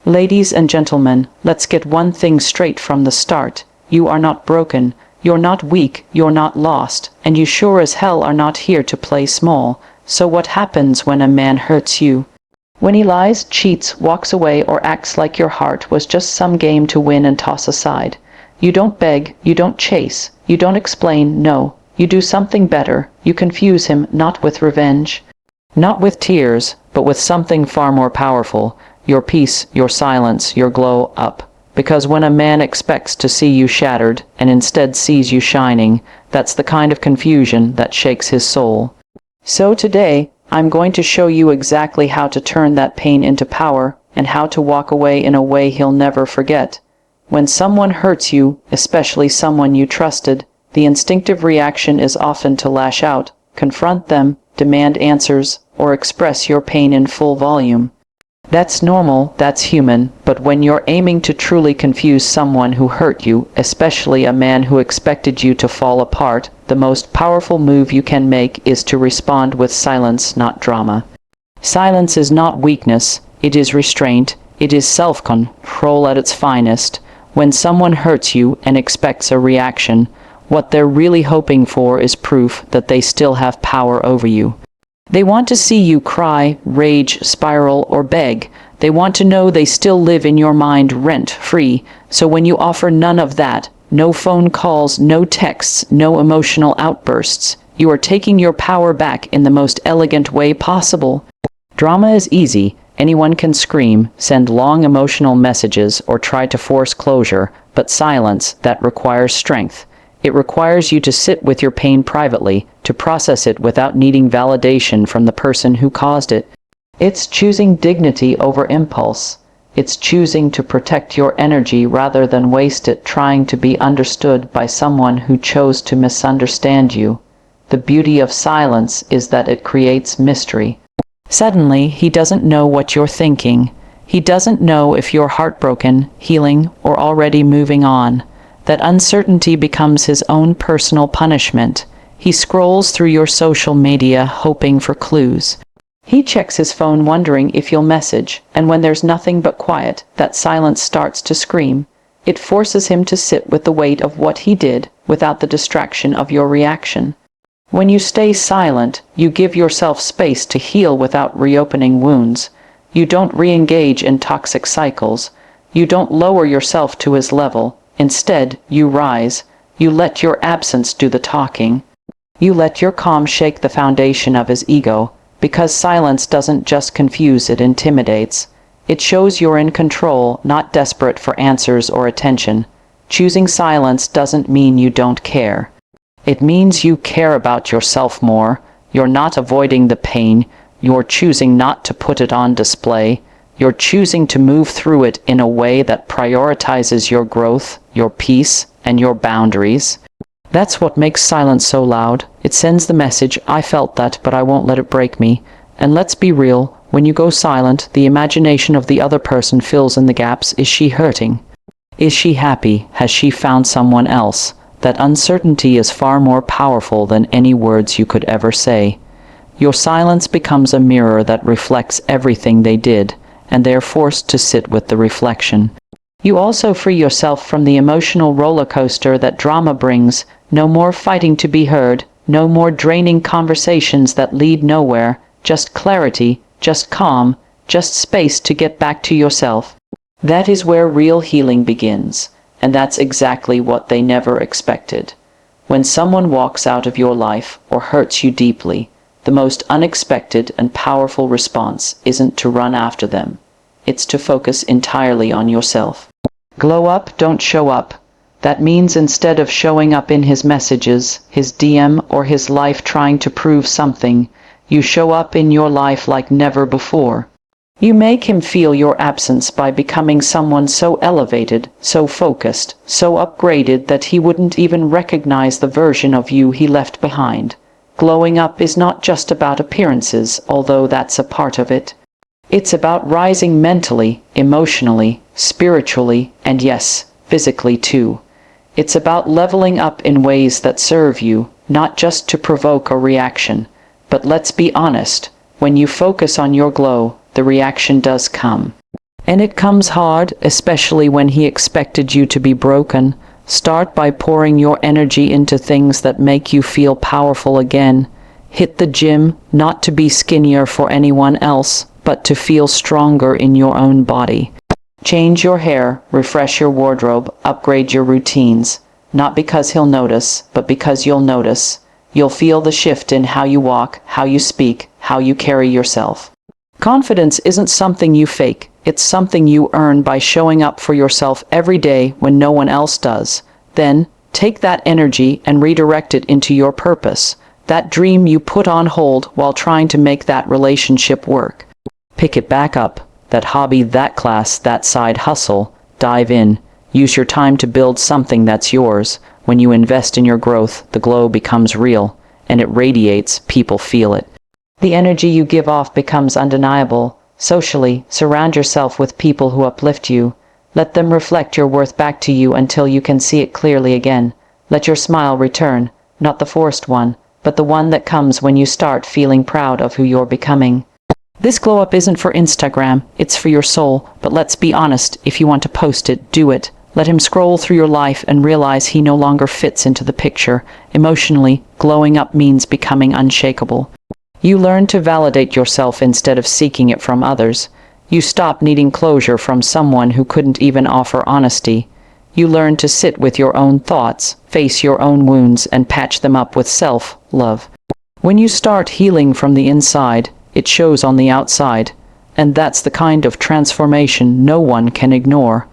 Ladies and gentlemen, let's get one thing straight from the start. You are not broken, you're not weak, you're not lost, and you sure as hell are not here to play small. So what happens when a man hurts you? When he lies, cheats, walks away, or acts like your heart was just some game to win and toss aside? You don't beg, you don't chase, you don't explain, no. You do something better. You confuse him, not with revenge, not with tears, but with something far more powerful. Your peace, your silence, your glow up. Because when a man expects to see you shattered, and instead sees you shining, that's the kind of confusion that shakes his soul. So today, I'm going to show you exactly how to turn that pain into power, and how to walk away in a way he'll never forget. When someone hurts you, especially someone you trusted, the instinctive reaction is often to lash out, confront them, demand answers, or express your pain in full volume. That's normal, that's human, but when you're aiming to truly confuse someone who hurt you, especially a man who expected you to fall apart, the most powerful move you can make is to respond with silence, not drama. Silence is not weakness, it is restraint, it is self-control at its finest. When someone hurts you and expects a reaction, what they're really hoping for is proof that they still have power over you. They want to see you cry, rage, spiral, or beg. They want to know they still live in your mind rent-free. So when you offer none of that, no phone calls, no texts, no emotional outbursts, you are taking your power back in the most elegant way possible. Drama is easy. Anyone can scream, send long emotional messages, or try to force closure, but silence, that requires strength. It requires you to sit with your pain privately, to process it without needing validation from the person who caused it. It's choosing dignity over impulse. It's choosing to protect your energy rather than waste it trying to be understood by someone who chose to misunderstand you. The beauty of silence is that it creates mystery. Suddenly, he doesn't know what you're thinking. He doesn't know if you're heartbroken, healing, or already moving on. That uncertainty becomes his own personal punishment. He scrolls through your social media hoping for clues. He checks his phone wondering if you'll message, and when there's nothing but quiet, that silence starts to scream. It forces him to sit with the weight of what he did, without the distraction of your reaction. When you stay silent, you give yourself space to heal without reopening wounds. You don't re-engage in toxic cycles. You don't lower yourself to his level. Instead, you rise. You let your absence do the talking. You let your calm shake the foundation of his ego, because silence doesn't just confuse, it intimidates. It shows you're in control, not desperate for answers or attention. Choosing silence doesn't mean you don't care. It means you care about yourself more. You're not avoiding the pain. You're choosing not to put it on display. You're choosing to move through it in a way that prioritizes your growth, your peace, and your boundaries. That's what makes silence so loud. It sends the message, I felt that, but I won't let it break me. And let's be real, when you go silent, the imagination of the other person fills in the gaps. Is she hurting? Is she happy? Has she found someone else? That uncertainty is far more powerful than any words you could ever say. Your silence becomes a mirror that reflects everything they did, and they are forced to sit with the reflection. You also free yourself from the emotional roller coaster that drama brings. No more fighting to be heard, no more draining conversations that lead nowhere, just clarity, just calm, just space to get back to yourself. That is where real healing begins, and that's exactly what they never expected. When someone walks out of your life or hurts you deeply, the most unexpected and powerful response isn't to run after them. It's to focus entirely on yourself. Glow up, don't show up. That means instead of showing up in his messages, his DM, or his life trying to prove something, you show up in your life like never before. You make him feel your absence by becoming someone so elevated, so focused, so upgraded that he wouldn't even recognize the version of you he left behind. Glowing up is not just about appearances, although that's a part of it. It's about rising mentally, emotionally, spiritually, and yes, physically too. It's about leveling up in ways that serve you, not just to provoke a reaction. But let's be honest, when you focus on your glow, the reaction does come. And it comes hard, especially when he expected you to be broken. Start by pouring your energy into things that make you feel powerful again. Hit the gym, not to be skinnier for anyone else, but to feel stronger in your own body. Change your hair, refresh your wardrobe, upgrade your routines. Not because he'll notice, but because you'll notice. You'll feel the shift in how you walk, how you speak, how you carry yourself. Confidence isn't something you fake. It's something you earn by showing up for yourself every day when no one else does. Then, take that energy and redirect it into your purpose. That dream you put on hold while trying to make that relationship work. Pick it back up. That hobby, that class, that side hustle. Dive in. Use your time to build something that's yours. When you invest in your growth, the glow becomes real, and it radiates, people feel it. The energy you give off becomes undeniable. Socially, surround yourself with people who uplift you. Let them reflect your worth back to you until you can see it clearly again. Let your smile return, not the forced one, but the one that comes when you start feeling proud of who you're becoming. This glow up isn't for Instagram, it's for your soul, but let's be honest, if you want to post it, do it. Let him scroll through your life and realize he no longer fits into the picture. Emotionally, glowing up means becoming unshakable. You learn to validate yourself instead of seeking it from others. You stop needing closure from someone who couldn't even offer honesty. You learn to sit with your own thoughts, face your own wounds, and patch them up with self-love. When you start healing from the inside, it shows on the outside, and that's the kind of transformation no one can ignore.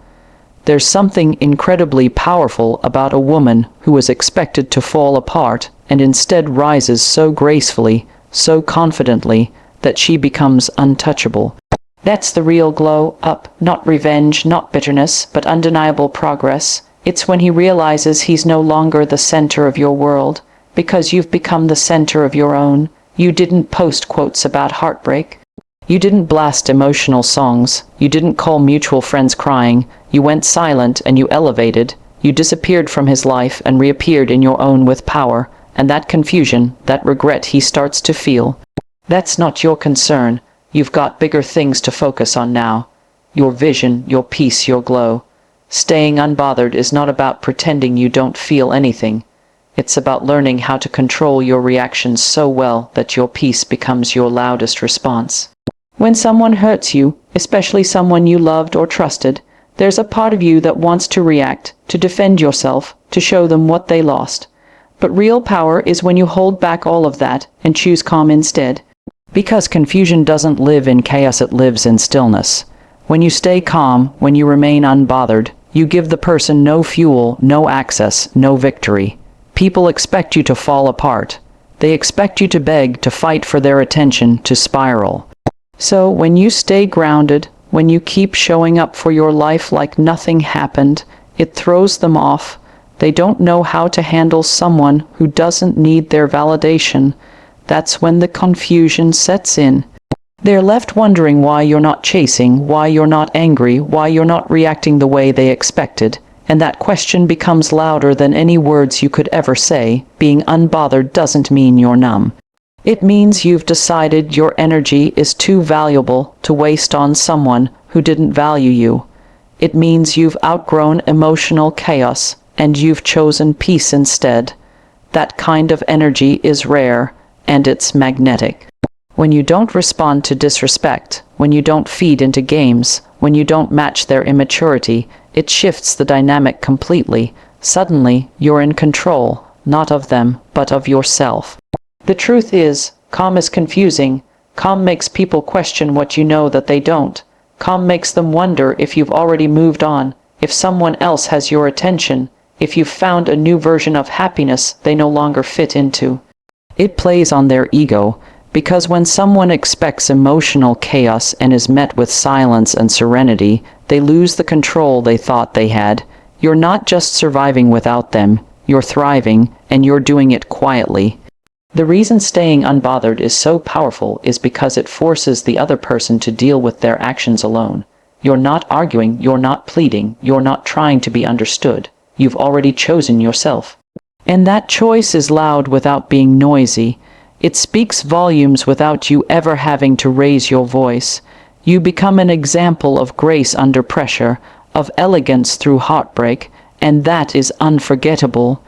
There's something incredibly powerful about a woman who is expected to fall apart and instead rises so gracefully, so confidently, that she becomes untouchable. That's the real glow up, not revenge, not bitterness, but undeniable progress. It's when he realizes he's no longer the center of your world, because you've become the center of your own. You didn't post quotes about heartbreak. You didn't blast emotional songs. You didn't call mutual friends crying. You went silent and you elevated. You disappeared from his life and reappeared in your own with power. And that confusion, that regret he starts to feel, that's not your concern. You've got bigger things to focus on now. Your vision, your peace, your glow. Staying unbothered is not about pretending you don't feel anything. It's about learning how to control your reactions so well that your peace becomes your loudest response. When someone hurts you, especially someone you loved or trusted, there's a part of you that wants to react, to defend yourself, to show them what they lost. But real power is when you hold back all of that and choose calm instead. Because confusion doesn't live in chaos, it lives in stillness. When you stay calm, when you remain unbothered, you give the person no fuel, no access, no victory. People expect you to fall apart. They expect you to beg, to fight for their attention, to spiral. So when you stay grounded, when you keep showing up for your life like nothing happened, it throws them off. They don't know how to handle someone who doesn't need their validation. That's when the confusion sets in. They're left wondering why you're not chasing, why you're not angry, why you're not reacting the way they expected. And that question becomes louder than any words you could ever say. Being unbothered doesn't mean you're numb. It means you've decided your energy is too valuable to waste on someone who didn't value you. It means you've outgrown emotional chaos and you've chosen peace instead. That kind of energy is rare, and it's magnetic. When you don't respond to disrespect, when you don't feed into games, when you don't match their immaturity, it shifts the dynamic completely. Suddenly, you're in control, not of them, but of yourself. The truth is, calm is confusing. Calm makes people question what you know that they don't. Calm makes them wonder if you've already moved on, if someone else has your attention, if you've found a new version of happiness they no longer fit into. It plays on their ego, because when someone expects emotional chaos and is met with silence and serenity, they lose the control they thought they had. You're not just surviving without them, you're thriving, and you're doing it quietly. The reason staying unbothered is so powerful is because it forces the other person to deal with their actions alone. You're not arguing, you're not pleading, you're not trying to be understood. You've already chosen yourself. And that choice is loud without being noisy. It speaks volumes without you ever having to raise your voice. You become an example of grace under pressure, of elegance through heartbreak, and that is unforgettable.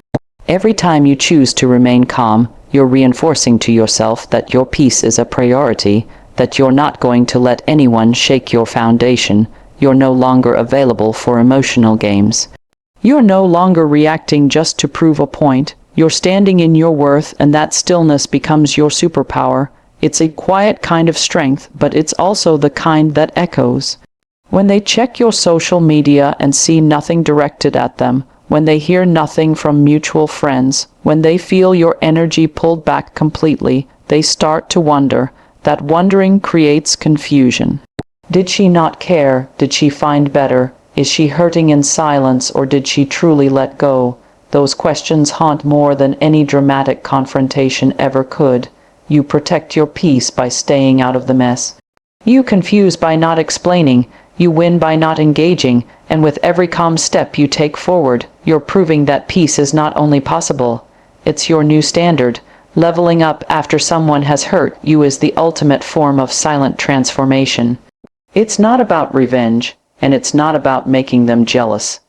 Every time you choose to remain calm, you're reinforcing to yourself that your peace is a priority, that you're not going to let anyone shake your foundation. You're no longer available for emotional games. You're no longer reacting just to prove a point. You're standing in your worth, and that stillness becomes your superpower. It's a quiet kind of strength, but it's also the kind that echoes. When they check your social media and see nothing directed at them, when they hear nothing from mutual friends, when they feel your energy pulled back completely, they start to wonder. That wondering creates confusion. Did she not care? Did she find better? Is she hurting in silence, or did she truly let go? Those questions haunt more than any dramatic confrontation ever could. You protect your peace by staying out of the mess. You confuse by not explaining. You win by not engaging, and with every calm step you take forward, you're proving that peace is not only possible, it's your new standard. Leveling up after someone has hurt you is the ultimate form of silent transformation. It's not about revenge, and it's not about making them jealous.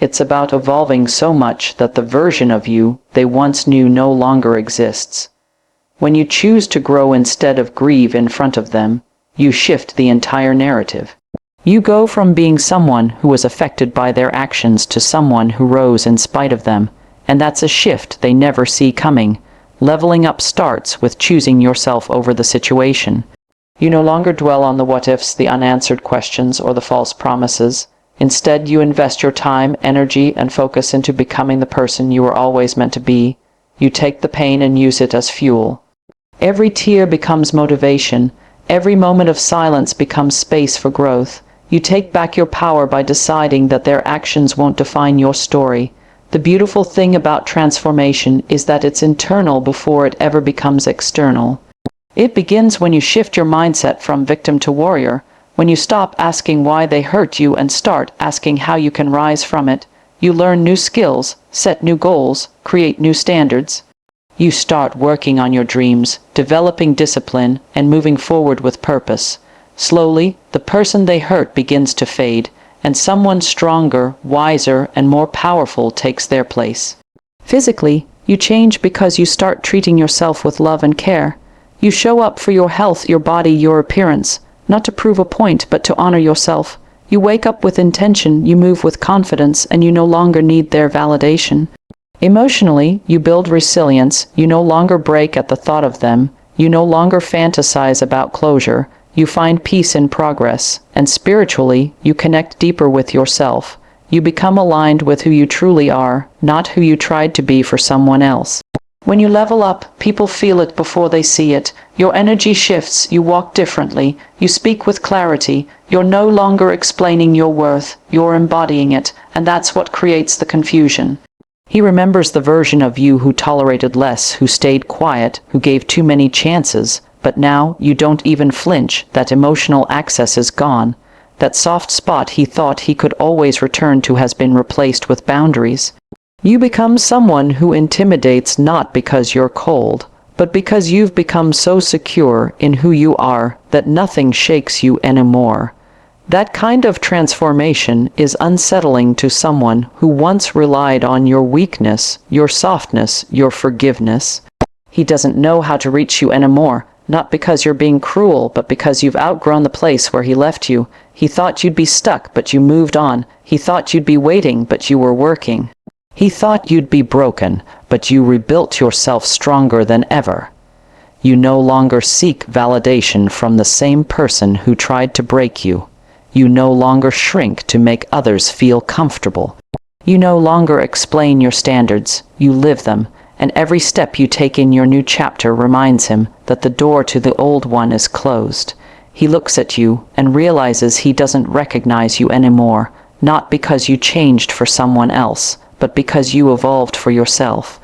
It's about evolving so much that the version of you they once knew no longer exists. When you choose to grow instead of grieve in front of them, you shift the entire narrative. You go from being someone who was affected by their actions to someone who rose in spite of them, and that's a shift they never see coming. Leveling up starts with choosing yourself over the situation. You no longer dwell on the what-ifs, the unanswered questions, or the false promises. Instead, you invest your time, energy, and focus into becoming the person you were always meant to be. You take the pain and use it as fuel. Every tear becomes motivation. Every moment of silence becomes space for growth. You take back your power by deciding that their actions won't define your story. The beautiful thing about transformation is that it's internal before it ever becomes external. It begins when you shift your mindset from victim to warrior, when you stop asking why they hurt you and start asking how you can rise from it. You learn new skills, set new goals, create new standards. You start working on your dreams, developing discipline, and moving forward with purpose. Slowly, the person they hurt begins to fade, and someone stronger, wiser, and more powerful takes their place. Physically, you change because you start treating yourself with love and care. You show up for your health, your body, your appearance, not to prove a point, but to honor yourself. You wake up with intention, you move with confidence, and you no longer need their validation. Emotionally, you build resilience. You no longer break at the thought of them. You no longer fantasize about closure. You find peace in progress. And spiritually, you connect deeper with yourself. You become aligned with who you truly are, not who you tried to be for someone else. When you level up, people feel it before they see it. Your energy shifts, you walk differently, you speak with clarity. You're no longer explaining your worth, you're embodying it, and that's what creates the confusion. He remembers the version of you who tolerated less, who stayed quiet, who gave too many chances, but now you don't even flinch. That emotional access is gone. That soft spot he thought he could always return to has been replaced with boundaries. You become someone who intimidates not because you're cold, but because you've become so secure in who you are that nothing shakes you anymore. That kind of transformation is unsettling to someone who once relied on your weakness, your softness, your forgiveness. He doesn't know how to reach you anymore, not because you're being cruel, but because you've outgrown the place where he left you. He thought you'd be stuck, but you moved on. He thought you'd be waiting, but you were working. He thought you'd be broken, but you rebuilt yourself stronger than ever. You no longer seek validation from the same person who tried to break you. You no longer shrink to make others feel comfortable. You no longer explain your standards, you live them, and every step you take in your new chapter reminds him that the door to the old one is closed. He looks at you and realizes he doesn't recognize you anymore, not because you changed for someone else, but because you evolved for yourself.